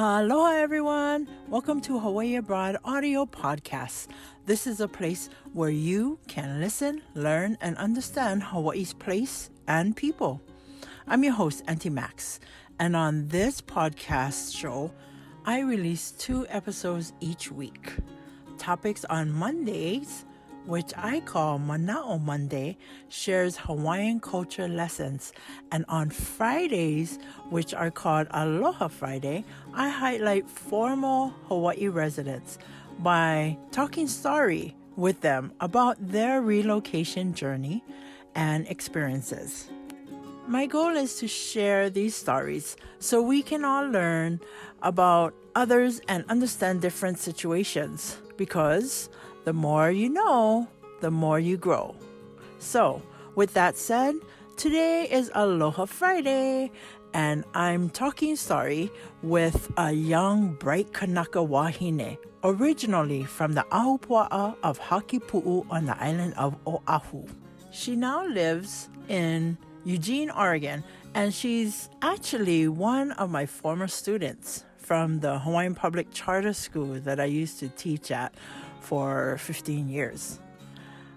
Aloha, everyone. Welcome to Hawaii Abroad Audio Podcast. This is a place where you can listen, learn, and understand Hawaii's place and people. I'm your host, Auntie Max, and on this podcast show, I release 2 episodes each week. Topics on Mondays, which I call Mana'o Monday, shares Hawaiian culture lessons. And on Fridays, which are called Aloha Friday, I highlight formal Hawaii residents by talking story with them about their relocation journey and experiences. My goal is to share these stories so we can all learn about others and understand different situations, because the more you know, the more you grow. So, with that said, today is Aloha Friday, and I'm talking story with a young, bright kanaka wahine, originally from the ahupuaʻa of Hakipuʻu on the island of Oahu. She now lives in Eugene, Oregon, and she's actually one of my former students from the Hawaiian Public Charter School that I used to teach at for 15 years.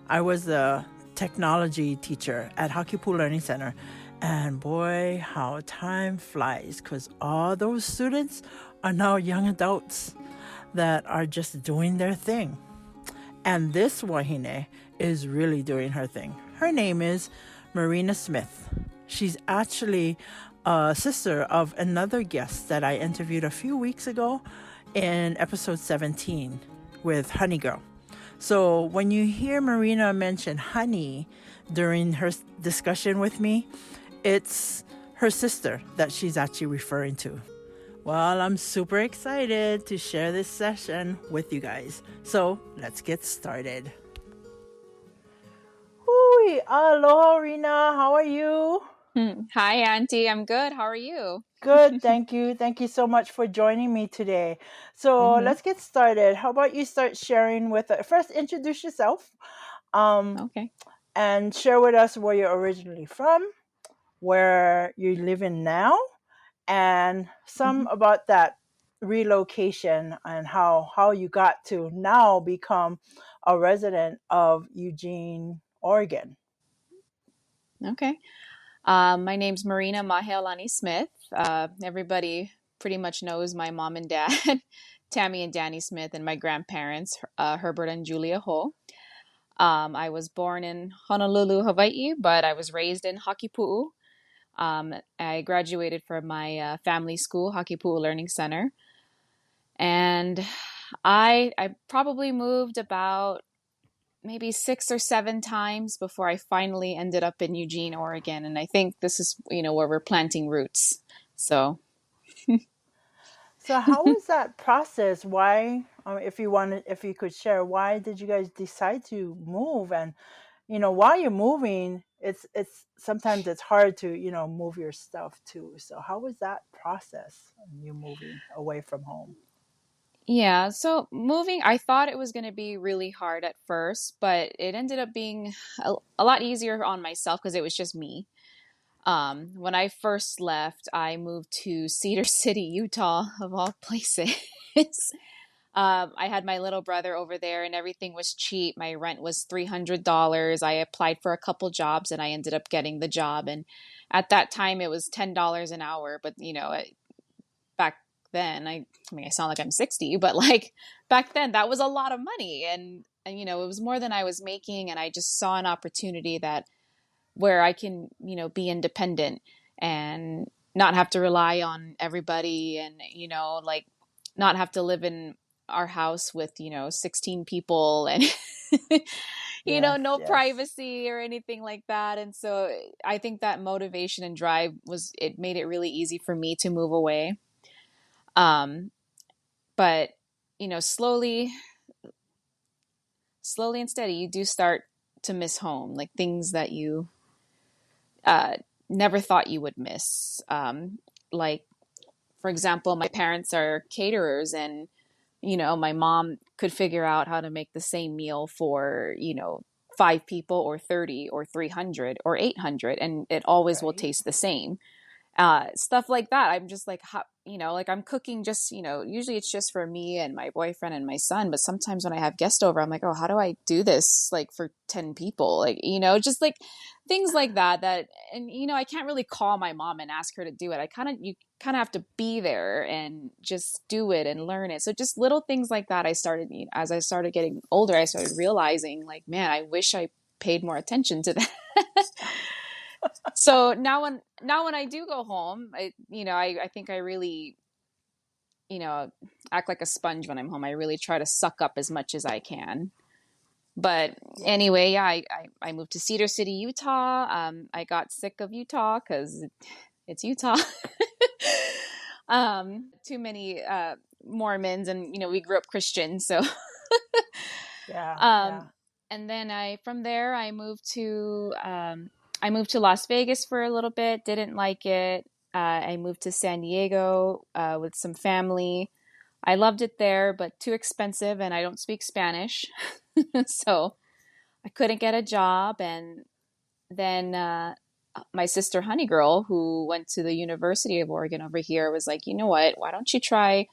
I was the technology teacher at Hakipuʻu Learning Center, and boy, how time flies, because all those students are now young adults that are just doing their thing. And this wahine is really doing her thing. Her name is Merina Smith. She's actually a sister of another guest that I interviewed a few weeks ago in episode 17 with Honey Girl. So when you hear Merina mention honey during her discussion with me, it's her sister that she's actually referring to. Well, I'm super excited to share this session with you guys. So let's get started. Hui, aloha, Rina. How are you? Hi, Auntie. I'm good. How are you? Good, thank you. Thank you so much for joining me today. So let's get started. How about you start sharing with first introduce yourself, Okay. and share with us where you're originally from, where you live in now, and some about that relocation and how you got to now become a resident of Eugene, Oregon. Okay. My name's Merina Mahealani Smith. Everybody pretty much knows my mom and dad, Tammy and Danny Smith, and my grandparents, Herbert and Julia Ho. I was born in Honolulu, Hawaii, but I was raised in Hakipuʻu. I graduated from my family school, Hakipuʻu Learning Center. And I probably moved about maybe 6 or 7 times before I finally ended up in Eugene, Oregon. And I think this is, where we're planting roots. So how was that process? Why, if you could share, why did you guys decide to move? And while you're moving, it's sometimes it's hard to move your stuff too. So how was that process? You moving away from home? yeah, so moving, I thought it was going to be really hard at first, but it ended up being a lot easier on myself because it was just me. When I first left, I moved to Cedar City, Utah, of all places. I had my little brother over there and everything was cheap. My rent was $300. I applied for a couple jobs and I ended up getting the job. And at that time, it was $10 an hour. But, back then, I mean, I sound like I'm 60, but like back then, that was a lot of money. And it was more than I was making. And I just saw an opportunity where I can, be independent and not have to rely on everybody and, like not have to live in our house with 16 people and no privacy or anything like that. And so I think that motivation and drive it made it really easy for me to move away. But slowly and steady, you do start to miss home, like things that you never thought you would miss. Like, for example, my parents are caterers and my mom could figure out how to make the same meal for, 5 people or 30 or 300 or 800, and it always will taste the same. Stuff like that. I'm just like, how, like I'm cooking just, usually it's just for me and my boyfriend and my son. But sometimes when I have guests over, I'm like, oh, how do I do this? Like for 10 people, like, just like things like that, and, I can't really call my mom and ask her to do it. You kind of have to be there and just do it and learn it. So just little things like that. As I started getting older, I started realizing like, man, I wish I paid more attention to that. So now when I do go home, I think I really, act like a sponge when I'm home. I really try to suck up as much as I can. But anyway, yeah, I moved to Cedar City, Utah. I got sick of Utah because it's Utah. Too many Mormons, and we grew up Christian, so Yeah. and then from there I moved to Las Vegas for a little bit, didn't like it. I moved to San Diego with some family. I loved it there, but too expensive, and I don't speak Spanish. So I couldn't get a job. And then my sister Honeygirl, who went to the University of Oregon over here, was like, you know what? Why don't you try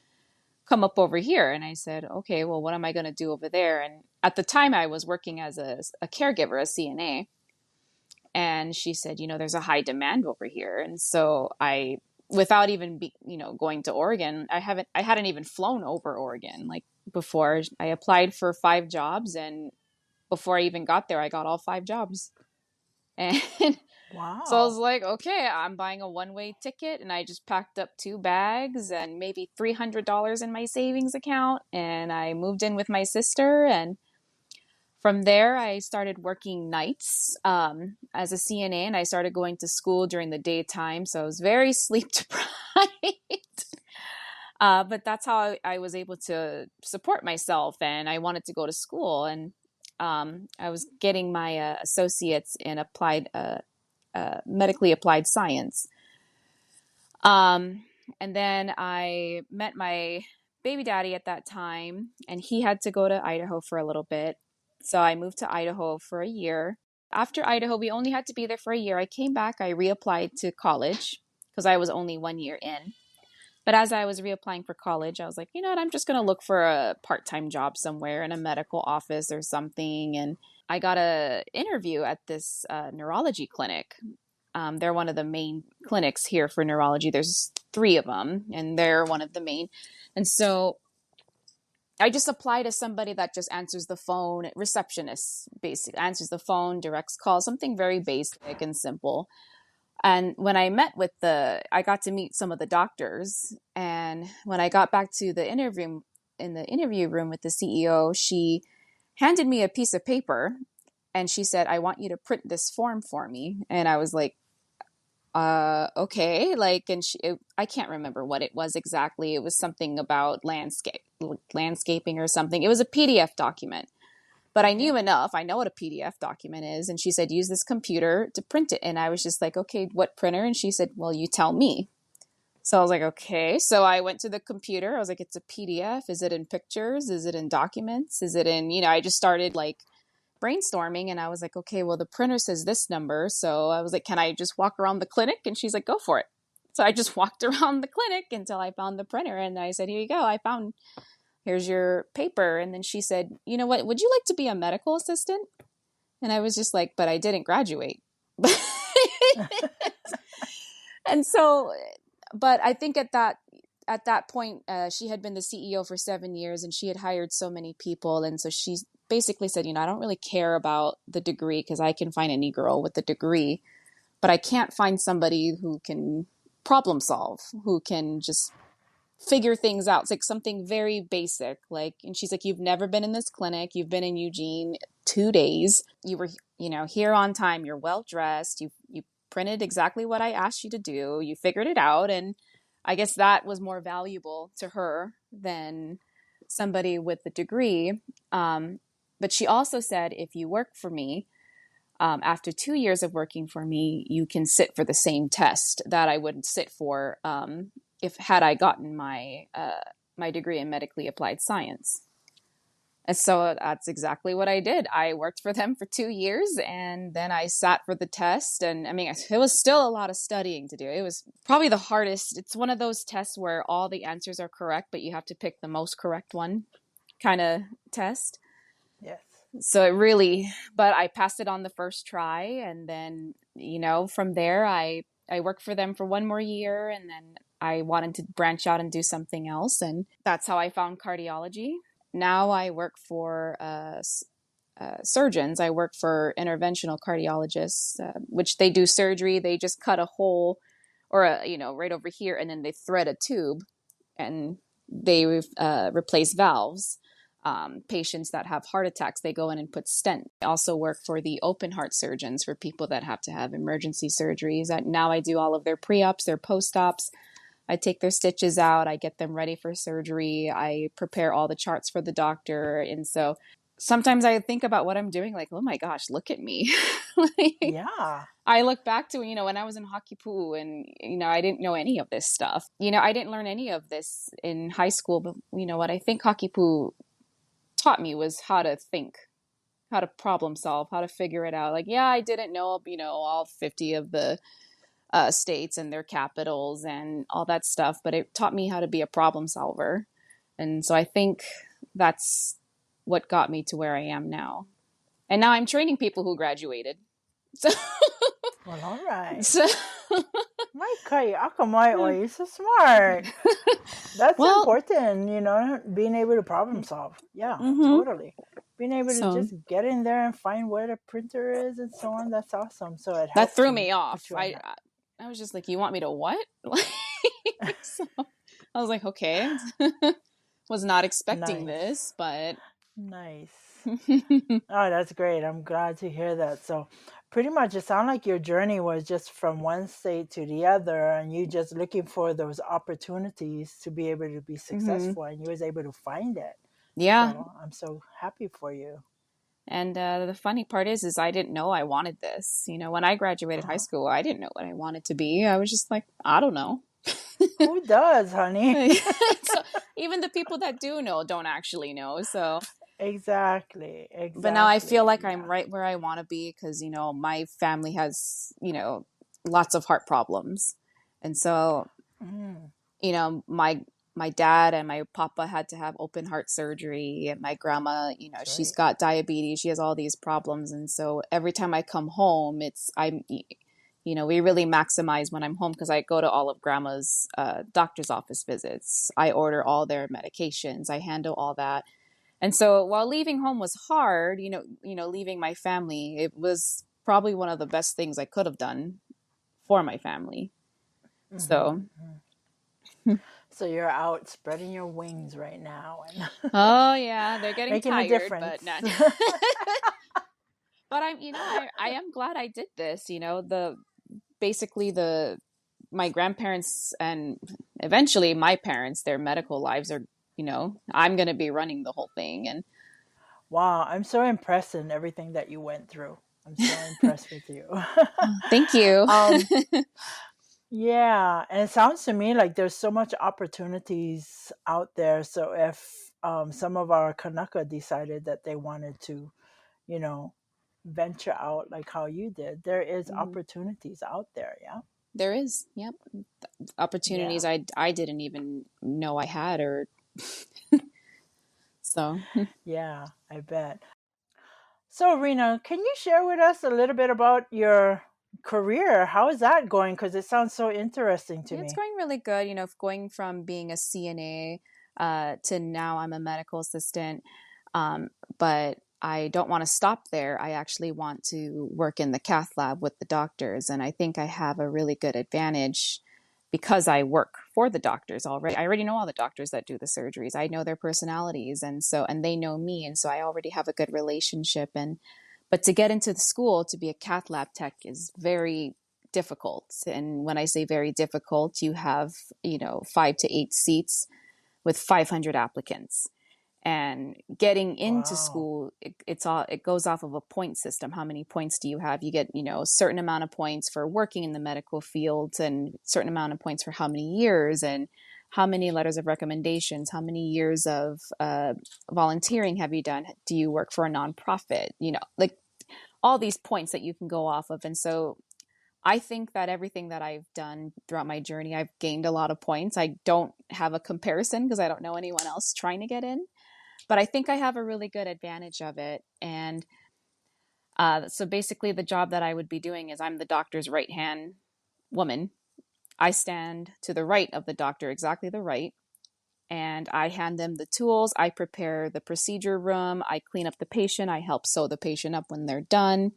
come up over here? And I said, okay, well, what am I going to do over there? And at the time I was working as a caregiver, a CNA. And she said, there's a high demand over here. And so without even going to Oregon, I hadn't even flown over Oregon. Like before, I applied for 5 jobs, and before I even got there, I got all 5 jobs. And Wow. so I was like, okay, I'm buying a one-way ticket, and I just packed up 2 bags and maybe $300 in my savings account, and I moved in with my sister. And from there, I started working nights as a CNA, and I started going to school during the daytime. So I was very sleep deprived. But that's how I was able to support myself, and I wanted to go to school. And I was getting my associates in medically applied science. And then I met my baby daddy at that time, and he had to go to Idaho for a little bit. So I moved to Idaho for a year. After Idaho, we only had to be there for a year. I came back, I reapplied to college because I was only 1 year in. But as I was reapplying for college, I was like, you know what, I'm just going to look for a part-time job somewhere in a medical office or something. And I got an interview at this neurology clinic. They're one of the main clinics here for neurology. There's 3 of them, and they're one of the main. And so I just applied as somebody that just answers the phone, receptionist, basically answers the phone, directs calls, something very basic and simple. And when I I got to meet some of the doctors. And when I got back to the interview room with the CEO, she handed me a piece of paper, and she said, I want you to print this form for me. And I was like, okay. And I can't remember what it was exactly. It was something about landscaping or something. It was a PDF document, but I knew enough. I know what a PDF document is. And she said, use this computer to print it. And I was just like, okay, what printer? And she said, well, you tell me. So I was like, okay. So I went to the computer. I was like, it's a PDF. Is it in pictures? Is it in documents? Is it in, I just started brainstorming, and I was like, okay, well, the printer says this number. So I was like, can I just walk around the clinic? And she's like, go for it. So I just walked around the clinic until I found the printer, and I said, here you go. Here's your paper. And then she said, you know what, would you like to be a medical assistant? And I was just like, but I didn't graduate. And so, but I think at that point, she had been the CEO for 7 years, and she had hired so many people. And so she basically said, I don't really care about the degree, because I can find any girl with a degree, but I can't find somebody who can problem solve, who can just figure things out. It's like something very basic. And she's like, you've never been in this clinic. You've been in Eugene 2 days. You were, here on time. You're well dressed. You printed exactly what I asked you to do. You figured it out. And I guess that was more valuable to her than somebody with a degree. But she also said, if you work for me, after 2 years of working for me, you can sit for the same test that I would sit for had I gotten my degree in medically applied science. And so that's exactly what I did. I worked for them for 2 years, and then I sat for the test. And I mean, it was still a lot of studying to do. It was probably the hardest. It's one of those tests where all the answers are correct, but you have to pick the most correct one kind of test. Yes. So it really, but I passed it on the first try. And then, from there, I worked for them for one more year, and then I wanted to branch out and do something else. And that's how I found cardiology. Now I work for surgeons. I work for interventional cardiologists, which they do surgery. They just cut a hole or, right over here, and then they thread a tube and they replace valves. Patients that have heart attacks, they go in and put stent. I also work for the open heart surgeons for people that have to have emergency surgeries. Now I do all of their pre-ops, their post-ops. I take their stitches out. I get them ready for surgery. I prepare all the charts for the doctor. And so sometimes I think about what I'm doing, like, oh my gosh, look at me. Yeah. I look back to, when I was in Hakipuʻu and, I didn't know any of this stuff. I didn't learn any of this in high school. But, what I think Hakipuʻu taught me was how to think, how to problem solve, how to figure it out. Like, yeah, I didn't know, all 50 of the states and their capitals and all that stuff, but it taught me how to be a problem solver. And so I think that's what got me to where I am now. And now I'm training people who graduated. So, well, all right. So, my kai akamai, you're so smart. That's important, being able to problem solve. Yeah, totally. Being able to just get in there and find where the printer is and so on. That's awesome. So that threw me off. I was just like, you want me to what? So I was like, okay. Was not expecting this, but nice. Oh, that's great. I'm glad to hear that. So pretty much it sounded like your journey was just from one state to the other, and you just looking for those opportunities to be able to be successful, and you was able to find it. Yeah. So I'm so happy for you. And the funny part is I didn't know I wanted this. When I graduated high school, I didn't know what I wanted to be. I was just like, I don't know. Who does, honey? So even the people that do know don't actually know. So exactly. But now I feel like I'm right where I want to be because, my family has, lots of heart problems. And so, my dad and my papa had to have open heart surgery, and my grandma, she's got diabetes. She has all these problems. And so every time I come home, we really maximize when I'm home because I go to all of grandma's doctor's office visits. I order all their medications. I handle all that. And so while leaving home was hard, leaving my family, it was probably one of the best things I could have done for my family. So. So you're out spreading your wings right now. And oh yeah, they're getting making tired, a difference. But not. But I am glad I did this. My grandparents and eventually my parents, their medical lives are, I'm going to be running the whole thing. And wow, I'm so impressed in everything that you went through. I'm so impressed with you. Thank you. Yeah, and it sounds to me like there's so much opportunities out there. So if some of our kanaka decided that they wanted to, venture out like how you did, there is opportunities out there. Yeah, there is. Yep, opportunities I didn't even know I had, or so. Yeah, I bet. So Rena, can you share with us a little bit about your career? How is that going? Because it sounds so interesting to me. It's going really good. Going from being a CNA to now I'm a medical assistant. But I don't want to stop there. I actually want to work in the cath lab with the doctors. And I think I have a really good advantage because I work for the doctors already. I already know all the doctors that do the surgeries. I know their personalities, and they know me. And so I already have a good relationship. But to get into the school to be a cath lab tech is very difficult. And when I say very difficult, you have, 5 to 8 seats with 500 applicants. And getting into school, it goes off of a point system. How many points do you have? You get, a certain amount of points for working in the medical field, and a certain amount of points for how many years. And how many letters of recommendations, how many years of volunteering have you done? Do you work for a nonprofit? Like all these points that you can go off of. And so I think that everything that I've done throughout my journey, I've gained a lot of points. I don't have a comparison because I don't know anyone else trying to get in, but I think I have a really good advantage of it. And so basically the job that I would be doing is I'm the doctor's right-hand woman. I stand to the right of the doctor, exactly the right, and I hand them the tools. I prepare the procedure room. I clean up the patient. I help sew the patient up when they're done.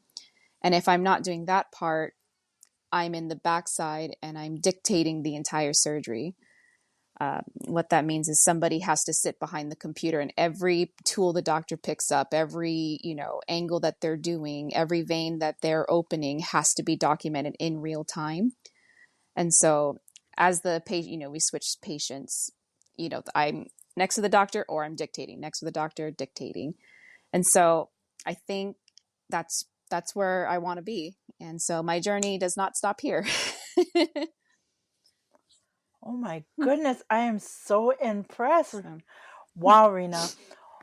And if I'm not doing that part, I'm in the backside and I'm dictating the entire surgery. What that means is somebody has to sit behind the computer, and every tool the doctor picks up, every angle that they're doing, every vein that they're opening has to be documented in real time. And so as the patient, we switch patients, I'm next to the doctor or I'm dictating, next to the doctor, dictating. And so I think that's where I want to be. And so my journey does not stop here. Oh my goodness, I am so impressed. Wow, Rena.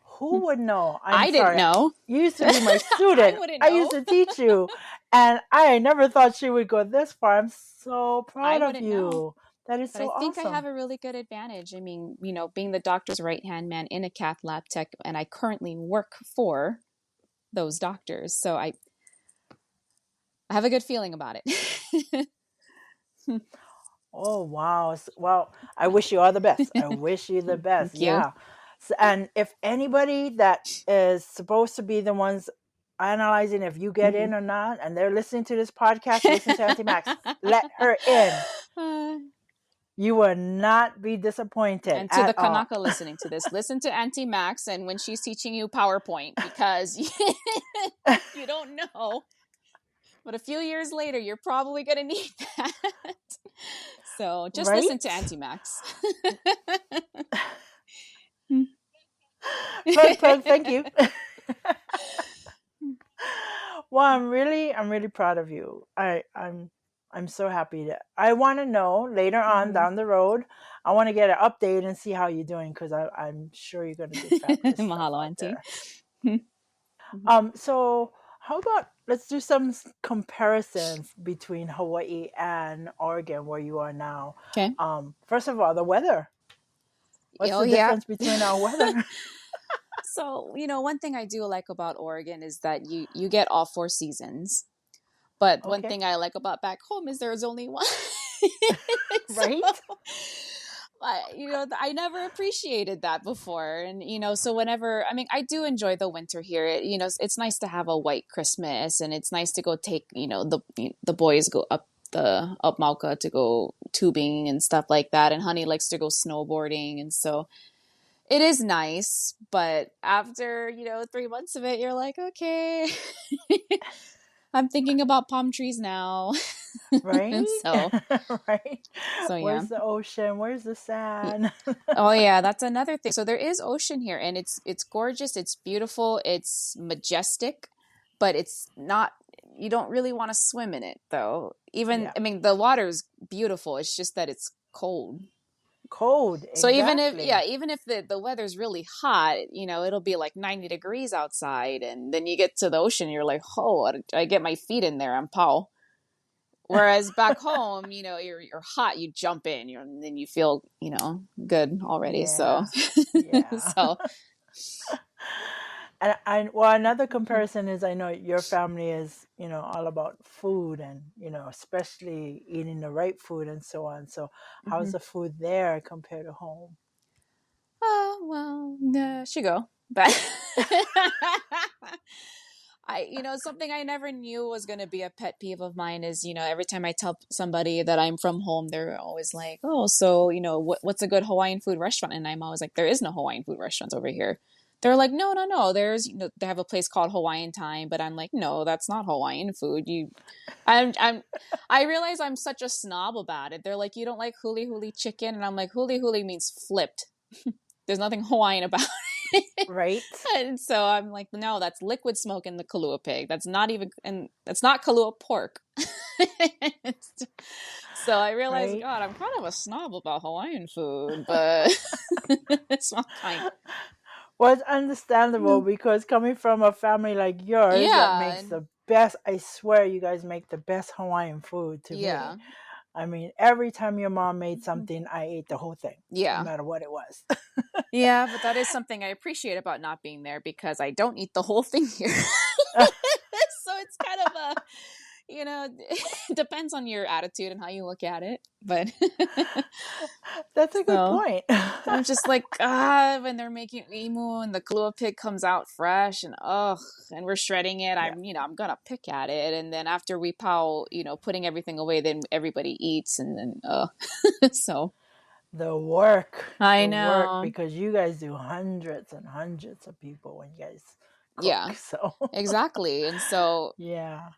Who would know? I didn't know. You used to be my student. I wouldn't know. I used to teach you. And I never thought she would go this far. I'm so proud of you. Know. That is so awesome. I think I have a really good advantage. I mean, being the doctor's right-hand man in a cath lab tech, and I currently work for those doctors. So I have a good feeling about it. Oh, wow. Well, I wish you all the best. I wish you the best. Thank you. Yeah. So, and if anybody that is supposed to be the ones analyzing if you get in or not, and they're listening to this podcast, listen to Auntie Max, let her in. You will not be disappointed. And to the kanaka listening to this, listen to Auntie Max, and when she's teaching you PowerPoint, because you don't know. But a few years later, you're probably going to need that. So just listen to Auntie Max. Thank you. Well, I'm really proud of you. I'm so happy that I want to know later on down the road. I want to get an update and see how you're doing, because I'm sure you're going to do fabulous. Mahalo, Auntie. So how about let's do some comparisons between Hawaii and Oregon, where you are now. Okay. First of all, the weather. What's the difference between our weather? So, one thing I do like about Oregon is that you get all 4 seasons. But one thing I like about back home is there's only one. Right? I never appreciated that before. And, so whenever, I do enjoy the winter here. It's nice to have a white Christmas, and it's nice to go take, the boys go up Mauka to go tubing and stuff like that. And Honey likes to go snowboarding. And so it is nice. But after, 3 months of it, you're like, okay, I'm thinking about palm trees now. Right? Right. So yeah. Where's the ocean? Where's the sand? Oh yeah, that's another thing. So there is ocean here, and it's gorgeous, it's beautiful, it's majestic, but it's not, you don't really want to swim in it though. Even the water is beautiful, it's just that it's cold. Exactly. So even if the weather's really hot, it'll be like 90 degrees outside, and then you get to the ocean, you're like, oh, I get my feet in there, I'm pow. Whereas back home, you're hot, you jump in, and then you feel, good already. Yeah. So, And another comparison is, I know your family is, all about food, and, especially eating the right food and so on. So how's the food there compared to home? Well, she go, but something I never knew was going to be a pet peeve of mine is, every time I tell somebody that I'm from home, they're always like, oh, so, what's a good Hawaiian food restaurant? And I'm always like, there is no Hawaiian food restaurants over here. They're like, no, there's, they have a place called Hawaiian Time, but I'm like, no, that's not Hawaiian food. I realize I'm such a snob about it. They're like, you don't like huli huli chicken? And I'm like, huli huli means flipped. There's nothing Hawaiian about Right. And so I'm like, no, that's liquid smoke in the Kahlua pig. That's not even, and that's not Kahlua pork. So I realized, Right. God, I'm kind of a snob about Hawaiian food, but it's not kind. Well, it's understandable because coming from a family like yours that Yeah, makes and the best, I swear you guys make the best Hawaiian food to me. yeah, I mean, every time your mom made something, I ate the whole thing, no yeah. matter what it was. Yeah, but that is something I appreciate about not being there because I don't eat the whole thing here. So it's kind of a, it depends on your attitude and how you look at it. But That's a good so point. I'm just like, when they're making imu and the Kahlua pig comes out fresh and and we're shredding it, Yeah. I'm gonna pick at it. And then after we pow, putting everything away, then everybody eats and then so The work, I the work, know. because you guys do hundreds and hundreds of people when you guys Yeah, cook. So, exactly. And so yeah.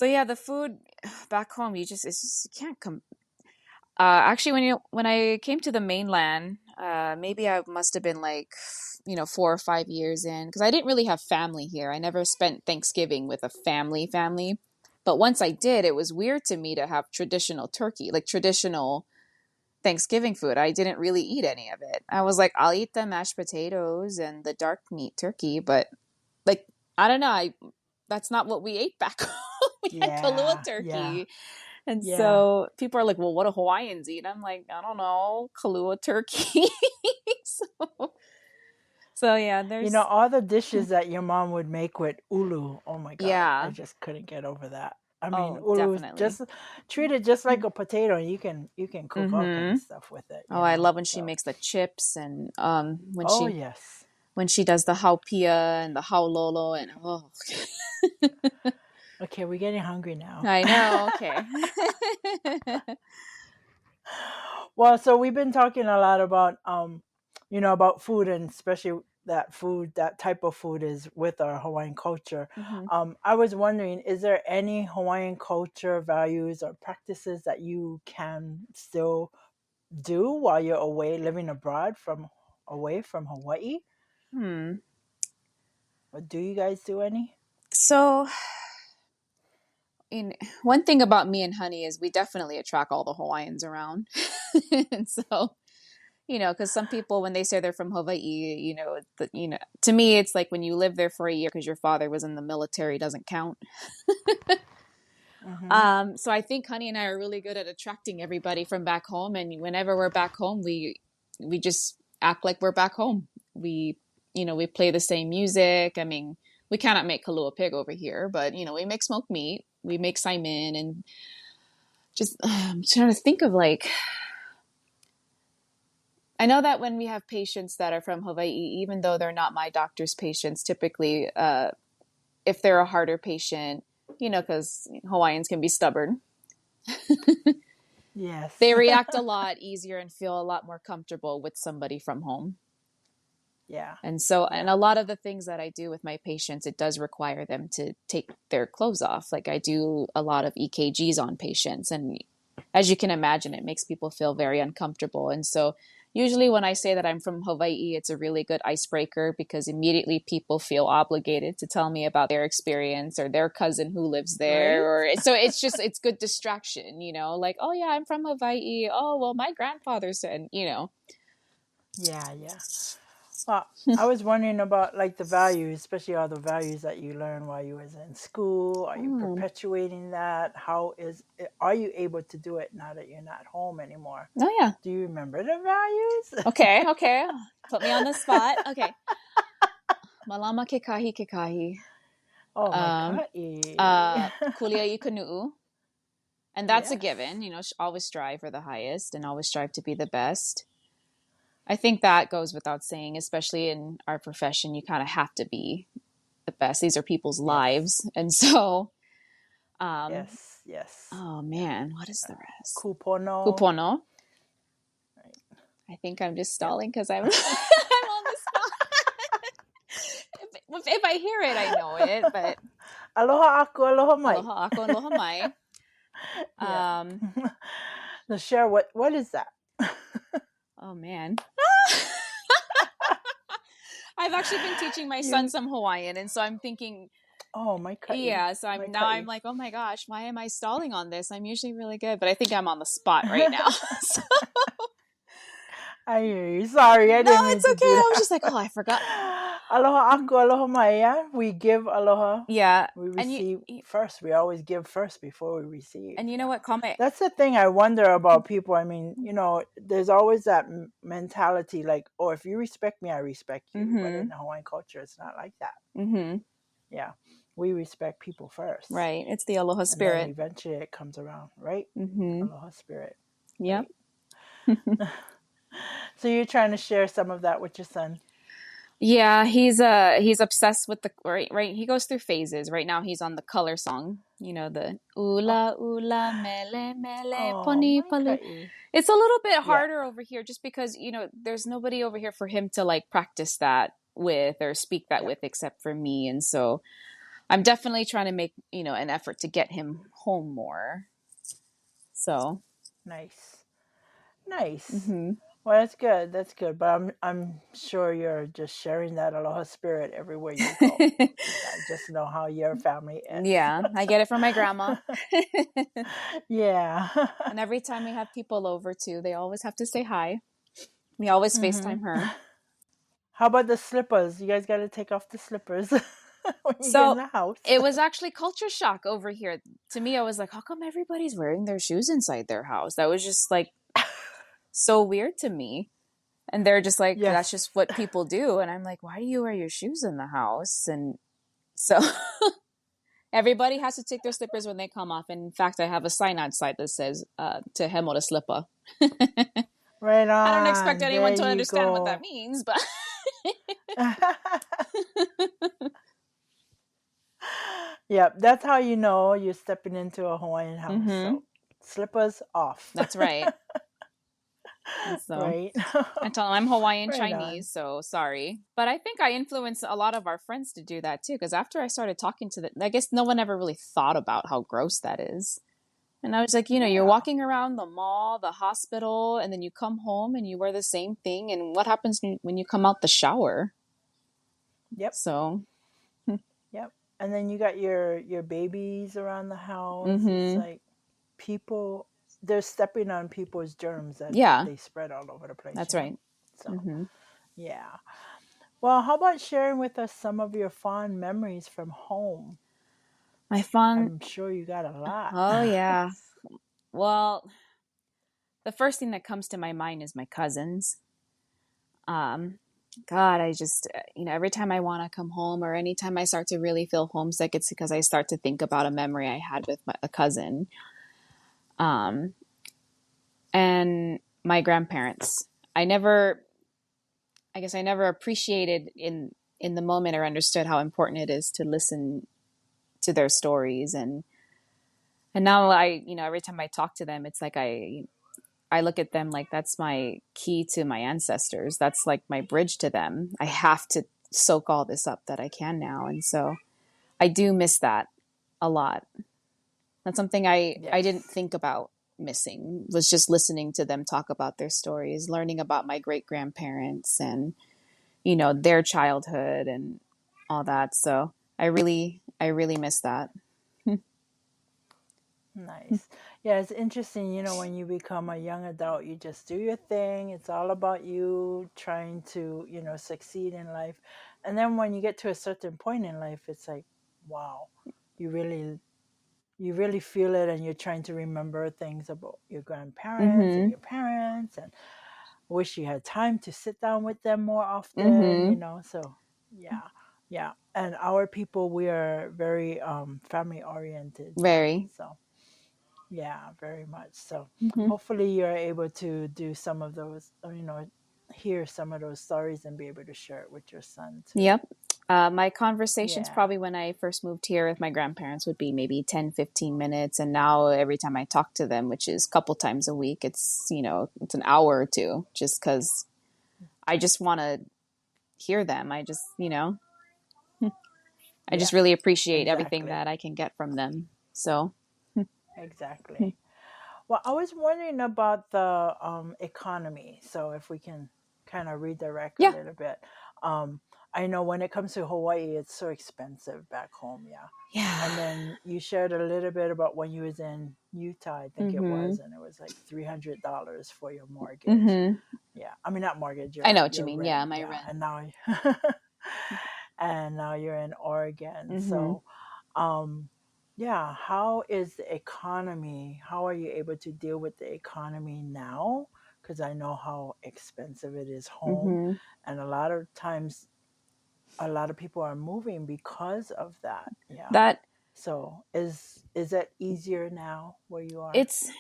yeah, the food back home, it's just you can't come. Actually, when I came to the mainland, maybe I must have been like, 4 or 5 years in, because I didn't really have family here. I never spent Thanksgiving with a family. But once I did, it was weird to me to have traditional turkey, like traditional Thanksgiving food. I didn't really eat any of it. I was like, I'll eat the mashed potatoes and the dark meat turkey, but like, I don't know. That's not what we ate back home. We had Kahlua Yeah. Yeah. turkey. And Yeah. so people are like, well, what do Hawaiians eat? I'm like, I don't know, Kahlua turkey. so, yeah, there's, All the dishes that your mom would make with ulu. Oh my God. I yeah. just couldn't get over that. I mean, Oh, ulu is definitely. just treated just like a potato, and you can cook all kind Mm-hmm. of stuff with it, Oh, I love when she So, makes the chips and oh yes. when she does the haupia and the haulolo and Okay, we're getting hungry now. I know. Okay. Well, so we've been talking a lot about about food, and especially that type of food is with our Hawaiian culture. hmm I was wondering, is there any Hawaiian culture values or practices that you can still do while you're away living abroad away from Hawaii? Hmm. Or do you guys do any? So, in one thing about me and Honey is we definitely attract all the Hawaiians around. And so, because some people, when they say they're from Hawaii, to me, it's like when you live there for a year because your father was in the military doesn't count. Mm-hmm. So I think Honey and I are really good at attracting everybody from back home, and whenever we're back home, we just act like we're back home. We play the same music. I mean, we cannot make Kahlua pig over here, but we make smoked meat, we make saimin, and just I'm trying to think of like. I know that when we have patients that are from Hawaii, even though they're not my doctor's patients, typically, if they're a harder patient, because Hawaiians can be stubborn, Yes. they react a lot easier and feel a lot more comfortable with somebody from home. Yeah. And so, and Yeah. a lot of the things that I do with my patients, it does require them to take their clothes off. Like I do a lot of EKGs on patients. And as you can imagine, it makes people feel very uncomfortable. And so usually when I say that I'm from Hawaii, it's a really good icebreaker because immediately people feel obligated to tell me about their experience or their cousin who lives there. Right? Or so it's good distraction, like, oh yeah, I'm from Hawaii. Oh, well, my grandfather said. Yeah, yeah. Well, I was wondering about like the values, especially all the values that you learned while you was in school. Are you Mm. perpetuating that? Are you able to do it now that you're not home anymore? Oh yeah. Do you remember the values? Okay. Put me on the spot. Okay. Malama ke kahi. Oh my Um, God. Kulia i kanu'u. And that's a Yes. given, always strive for the highest and always strive to be the best. I think that goes without saying, especially in our profession, you kind of have to be the best. These are people's Yes. lives. And so, um, Yes. Yes. oh Yeah. man, what is the rest? Kupono. Kupono. Right. I think I'm just Yep. stalling because I'm on the spot. If I hear it, I know it, but Aloha aku, aloha mai. aloha ako and aloha mai. Yeah. Um, Now share what is that? oh man. I've actually been teaching my son You, some Hawaiian, and so I'm thinking, oh, might cut you. yeah, so Might I'm cut you. like, oh my gosh, why am I stalling on this? I'm usually really good, but I think I'm on the spot right now. So, I hear you. Sorry, I no, didn't mean it's to okay. do I was that. just like, oh, I forgot. Aloha Mhm. aku, aloha maya. We give aloha. Yeah, We and receive first. We always give first before we receive. you know Yeah. what? Comment. That's the thing I wonder about people. I mean, there's always that mentality like, oh, if you respect me, I respect you. But in Mm-hmm. the Hawaiian culture, it's not like that. Mm-hmm. Yeah. We respect people first. Right. It's the Aloha And then spirit. eventually it comes around, right? Mm-hmm. Aloha spirit, Yep. right? So you're trying to share some of that with your son. Yeah, he's obsessed with the right. He goes through phases. Right now he's on the color song. You know, the Oh, ula ula mele mele oh, poni my pali. cut you. It's a little bit Yeah, harder over here just because, there's nobody over here for him to like practice that with or speak that yeah. with except for me. And so I'm definitely trying to make, an effort to get him home more. So, Nice. Nice. hmm Well, that's good. That's good. But I'm sure you're just sharing that aloha spirit everywhere you go. I just know how your family is. yeah, I get it from my grandma. Yeah. And every time we have people over too, they always have to say hi. We always Hmm. FaceTime her. How about the slippers? You guys got to take off the slippers when you get in So the house. it was actually culture shock over here. To me, I was like, how come everybody's wearing their shoes inside their house? That was just like so weird to me. And they're just like, that's Yes. just what people do. And I'm like, why do you wear your shoes in the house? And so everybody has to take their slippers when they come off. And in fact, I have a sign outside that says, to hemo the slipper. Right I don't expect on. There anyone to you understand what that go. means, but Yep, that's how you know you're stepping into a Hawaiian house. hmm So, slippers off. that's right. And so Right? I tell them I'm Hawaiian Right on. Chinese, so sorry. But I think I influenced a lot of our friends to do that too, because after I started talking to them, I guess no one ever really thought about how gross that is. And I was like, you're Yeah. walking around the mall, the hospital, and then you come home and you wear the same thing. And what happens when you come out the shower? Yep. So, Yep. And then you got your babies around the house. It's hmm like people they're stepping on people's germs that yeah, they spread all over the place, that's right. So, hmm yeah. Well, how about sharing with us some of your fond memories from home? My fun. I'm sure you got a lot. Oh, yeah. Well, the first thing that comes to my mind is my cousins. Um, God, I just, every time I want to come home or anytime I start to really feel homesick, it's because I start to think about a memory I had with a cousin. Um, and my grandparents. I guess I never appreciated in the moment or understood how important it is to listen to their stories. And now every time I talk to them, it's like I look at them like that's my key to my ancestors. That's like my bridge to them. I have to soak all this up that I can now. And so I do miss that a lot. That's something I didn't Yes. think about missing, was just listening to them talk about their stories, learning about my great grandparents and, their childhood and all that. So I really miss that. Nice. Yeah, it's interesting, when you become a young adult, you just do your thing. It's all about you trying to, succeed in life. And then when you get to a certain point in life, it's like, wow, you really you really feel it and you're trying to remember things about your grandparents and Mm-hmm. your parents and wish you had time to sit down with them more often, Mm-hmm. So, yeah. Yeah. And our people, we are very family oriented, Very. so yeah, very much. So Mm-hmm. hopefully you're able to do some of those, or, hear some of those stories and be able to share it with your son too. Yep. My conversations Yeah. probably when I first moved here with my grandparents would be maybe 10, 15 minutes. And now every time I talk to them, which is a couple times a week, it's an hour or two just because I just want to hear them. I Yeah. just really appreciate everything Exactly. that I can get from them. So, Exactly. Well, I was wondering about the economy. So if we can kind of redirect a yeah. little bit. Um, I know when it comes to Hawaii, it's so expensive back home. Yeah. Yeah. And then you shared a little bit about when you was in Utah, I think it Mm-hmm. was, and it was like $300 for your mortgage. Mm-hmm. Yeah, I mean not mortgage, I know what you your mean. rent. Yeah, my Yeah, rent. and now and now you're in Oregon. Mm-hmm. So, um, yeah, how is the economy? How are you able to deal with the economy now? Because I know how expensive it is home, Mm-hmm. and a lot of times, a lot of people are moving because of that. Yeah. That So, is that easier now where you are? it's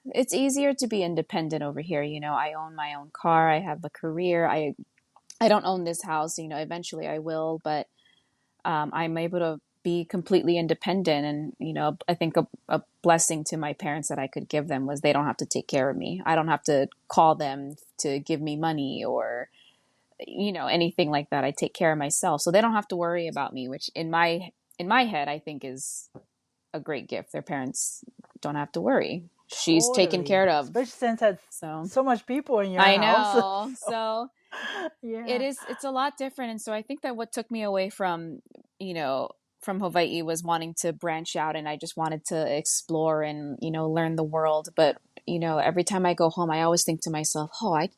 it's easier to be independent over here. I own my own car. I have a career. I don't own this house. Eventually I will, but I'm able to be completely independent. And, I think a blessing to my parents that I could give them was they don't have to take care of me. I don't have to call them to give me money or, anything like that. I take care of myself. So they don't have to worry about me, which in my head, I think is a great gift. Their parents don't have to worry. She's taken Totally. care of. Especially since had So so much people in your I house. know. So, So yeah. it's a lot different. And so I think that what took me away you know from Hawaii was wanting to branch out, and I just wanted to explore and learn the world. But every time I go home, I always think to myself, oh, I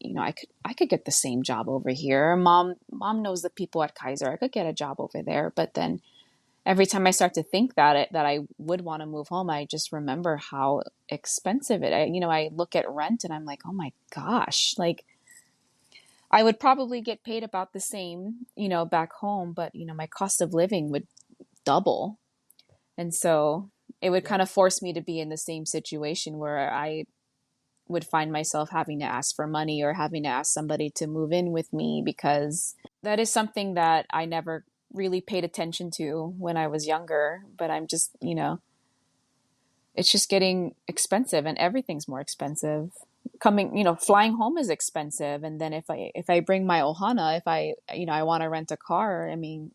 could get the same job over here. Mom knows the people at Kaiser. I could get a job over there. But then every time I start to think that I would want to move home, I just remember how expensive I look at rent and I'm like, oh my gosh, like I would probably get paid about the same, back home, but my cost of living would double. And so it would kind of Yes. force me to be in the same situation where I would find myself having to ask for money or having to ask somebody to move in with me, because that is something that I never really paid attention to when I was younger. But I'm just, it's just getting expensive and everything's more expensive. Flying home is expensive. And then if I bring my ohana, if I want to rent a car, I mean,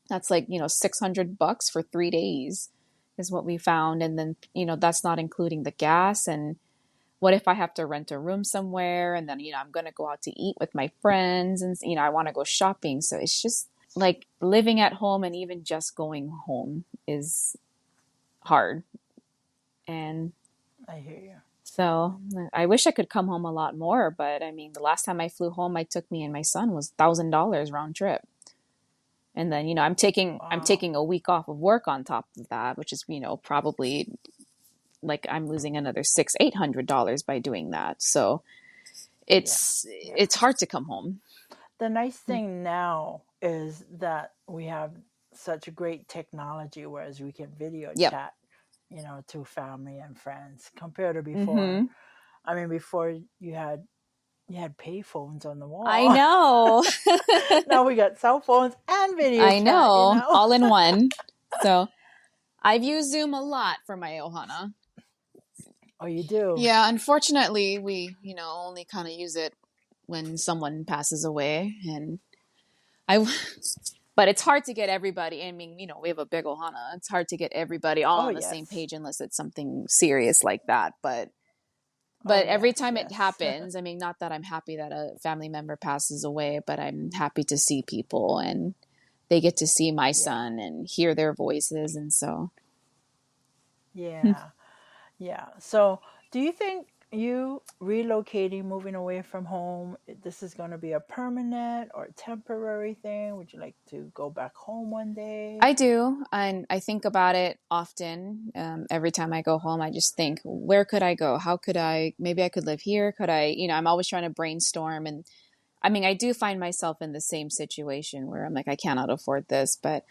that's like, $600 for 3 days is what we found. And then, that's not including the gas. And what if I have to rent a room somewhere and then, I'm going to go out to eat with my friends and, I want to go shopping. So it's just like living at home, and even just going home is hard. And I hear you. so I wish I could come home a lot more, but I mean, the last time I flew home, I took me and my son was $1,000 round trip. And then, I'm Wow. taking a week off of work on top of that, which is, probably like I'm losing another $800 by doing that. So Yeah. Yeah. it's hard to come home. The nice thing now is that we have such great technology, whereas we can video Yep. chat, to family and friends compared to before. Mm-hmm. I mean, before you had pay phones on the I wall. know. Now we got cell phones and video I chat, know. All in one. So I've used Zoom a lot for my Ohana. Oh, you do? Yeah, unfortunately, we, only kind of use it when someone passes away. And I, but it's hard to get everybody. I mean, we have a big Ohana. It's hard to get everybody all Oh, on the same yes. page unless it's something serious like that. But Oh, every yes, time it yes. happens, I mean, not that I'm happy that a family member passes away, but I'm happy to see people and they get to see my Yeah. son and hear their voices. And so, Yeah. Yeah. So, do you think you relocating, moving away from home, this is going to be a permanent or temporary thing? Would you like to go back home one day? I do, and I think about it often. Every time I go home, I just think, where could I go? How could maybe I could live here? Could I, I'm always trying to brainstorm. And I mean, I do find myself in the same situation where I'm like, I cannot afford this, but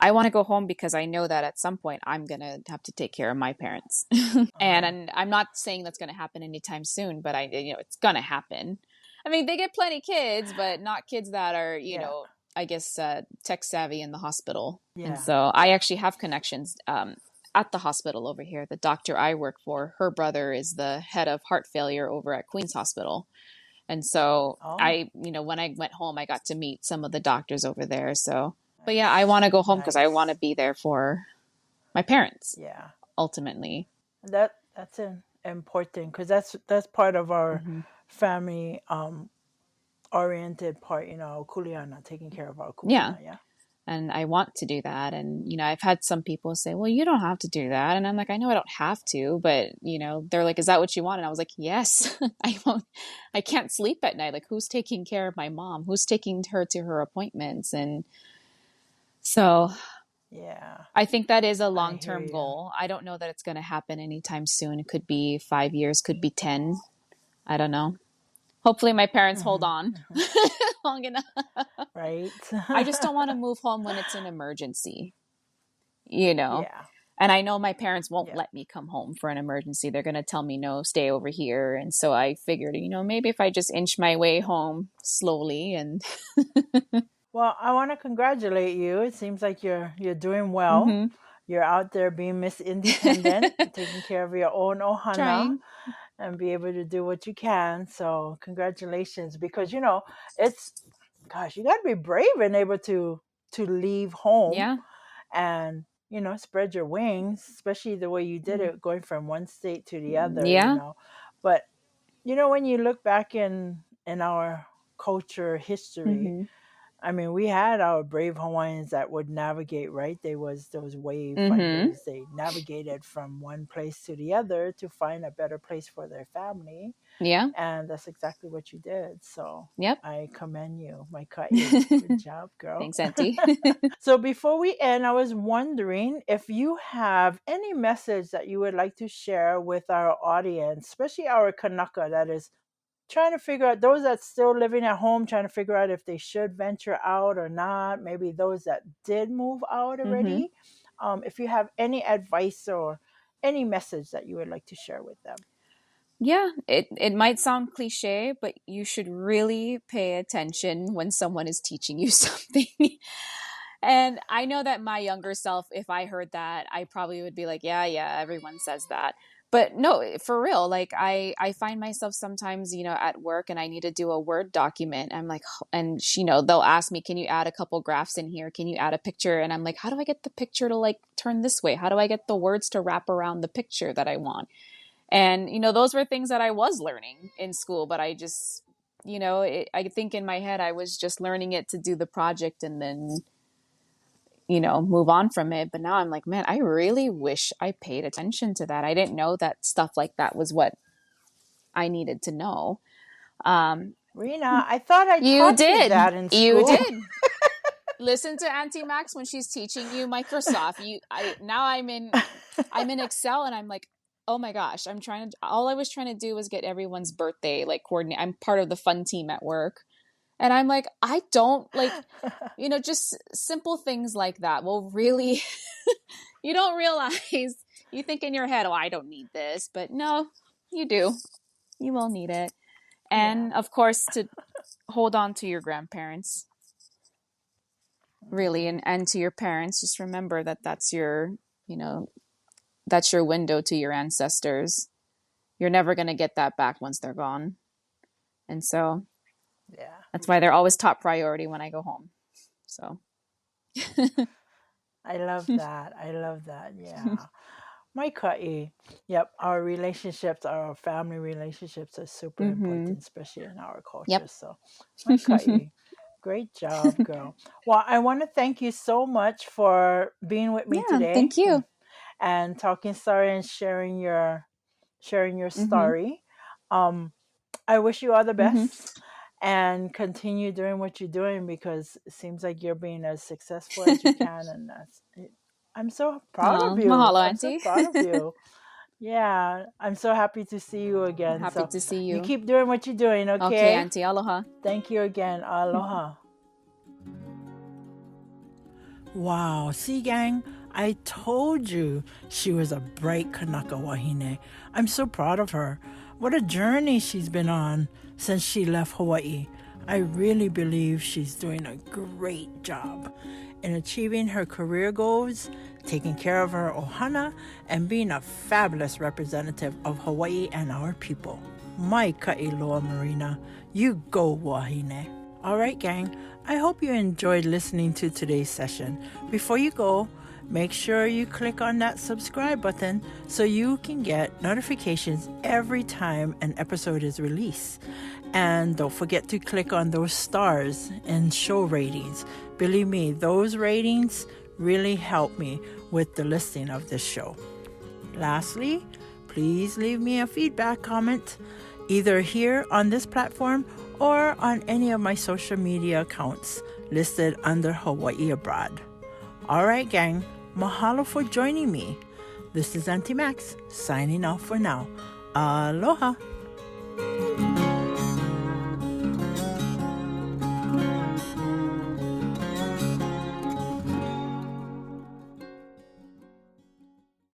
I want to go home because I know that at some point I'm going to have to take care of my parents. Uh-huh. And I'm not saying that's going to happen anytime soon, but it's going to happen. I mean, they get plenty kids, but not kids that are, Yeah. I guess, tech savvy in the hospital. And Yeah. so I Yeah. actually have connections at the hospital over here. The doctor I work for, her brother is the head of heart failure over at Queen's Hospital. And so Oh, when I went home, I got to meet some of the doctors over there. So, but yeah, I nice. want to go home because I want to Nice. be there for my parents Yeah. ultimately. That's important because that's part of our Hmm. family oriented part, our kuleana, taking care of our Yeah. kupuna, yeah? And I want to do that. And, I've had some people say, well, you don't have to do that. And I'm like, I know I don't have to, but, they're like, is that what you want? And I was like, yes, I can't sleep at night. Like, who's taking care of my mom? Who's taking her to her appointments? And so Yeah, I think that is a I hear long-term you. goal. I don't know that it's going to happen anytime soon. It could be 5 years, could be 10. I don't know. Hopefully my parents hold on long enough. Right? I just don't want to move home when it's an emergency, you know. Yeah, And I know my parents won't yeah. let me come home for an emergency. They're going to tell me, no, stay over here. And so I figured, maybe if I just inch my way home slowly and Well, I want to congratulate you. It seems like you're doing well. hmm You're out there being Miss Independent, taking care of your own ohana, trying. and be able to do what you can. So, congratulations, because it's gosh, you got to be brave and able to leave home Yeah. and spread your wings, especially the way you did Mm. it, going from one state to the other. Yeah. But when you look back in our culture history, hmm I mean, we had our brave Hawaiians that would navigate, right? They was those wave hmm finders. They navigated from one place to the other to find a better place for their family. Yeah. And that's exactly what you did. So Yep. I commend you, my ka'i. Good job, girl. Thanks, Auntie. So before we end, I was wondering if you have any message that you would like to share with our audience, especially our kanaka that is trying to figure out, those that still living at home, trying to figure out if they should venture out or not, maybe those that did move out hmm already. If you have any advice or any message that you would like to share with them. Yeah, it might sound cliche, but you should really pay attention when someone is teaching you something. And I know that my younger self, if I heard that, I probably would be like, yeah, everyone says that. But no, for real, like I find myself sometimes, at work and I need to do a Word document. I'm like, and they'll ask me, can you add a couple graphs in here? Can you add a picture? And I'm like, how do I get the picture to like turn this way? How do I get the words to wrap around the picture that I want? And, those were things that I was learning in school, but I just, I think in my head, I was just learning it to do the project and then, move on from it. But now I'm like, man, I really wish I paid attention to that. I didn't know that stuff like that was what I needed to know. Rena, I thought I You taught you did. that in You school. did. Listen to Auntie Max when she's teaching you Microsoft. Now I'm in Excel and I'm like, oh my gosh, all I was trying to do was get everyone's birthday, like coordinate. I'm part of the fun team at work. And I'm like, I don't like, just simple things like that will really, you don't realize, you think in your head, oh, I don't need this, but no, you do. You will need it. Yeah. And of course, to hold on to your grandparents, really, and to your parents, just remember that that's your window to your ancestors. You're never going to get that back once they're gone. And so Yeah. that's why they're always top priority when I go home. So I love that. I love that. Yeah. My ka'i. Yep. Our relationships, our family relationships are super hmm important, especially in our culture. Yep. So my ka'i. Great job, girl. Well, I want to thank you so much for being with me Yeah, today thank you. and talking story and sharing your hmm story. I wish you all the hmm best and continue doing what you're doing because it seems like you're being as successful as you can, and I'm so proud of Oh, you. mahalo, I'm so Auntie. proud of you. Yeah, I'm so happy to see you again. Happy So to see you you. keep doing what you're doing, Okay, okay? Auntie. Aloha. Thank you again. Aloha. Wow, see, gang, I told you she was a bright Kanaka wahine. I'm so proud of her. What a journey she's been on since she left Hawaii. I really believe she's doing a great job in achieving her career goals, taking care of her ohana, and being a fabulous representative of Hawaii and our people. Mai ka'iloa Merina, you go wahine. All right, gang, I hope you enjoyed listening to today's session. Before you go, Make sure you click on that subscribe button so you can get notifications every time an episode is released. And don't forget to click on those stars and show ratings. Believe me, those ratings really help me with the listing of this show. Lastly, please leave me a feedback comment either here on this platform or on any of my social media accounts listed under Hawaii Abroad. All right, gang. Mahalo for joining me. This is Auntie Max, signing off for now. Aloha.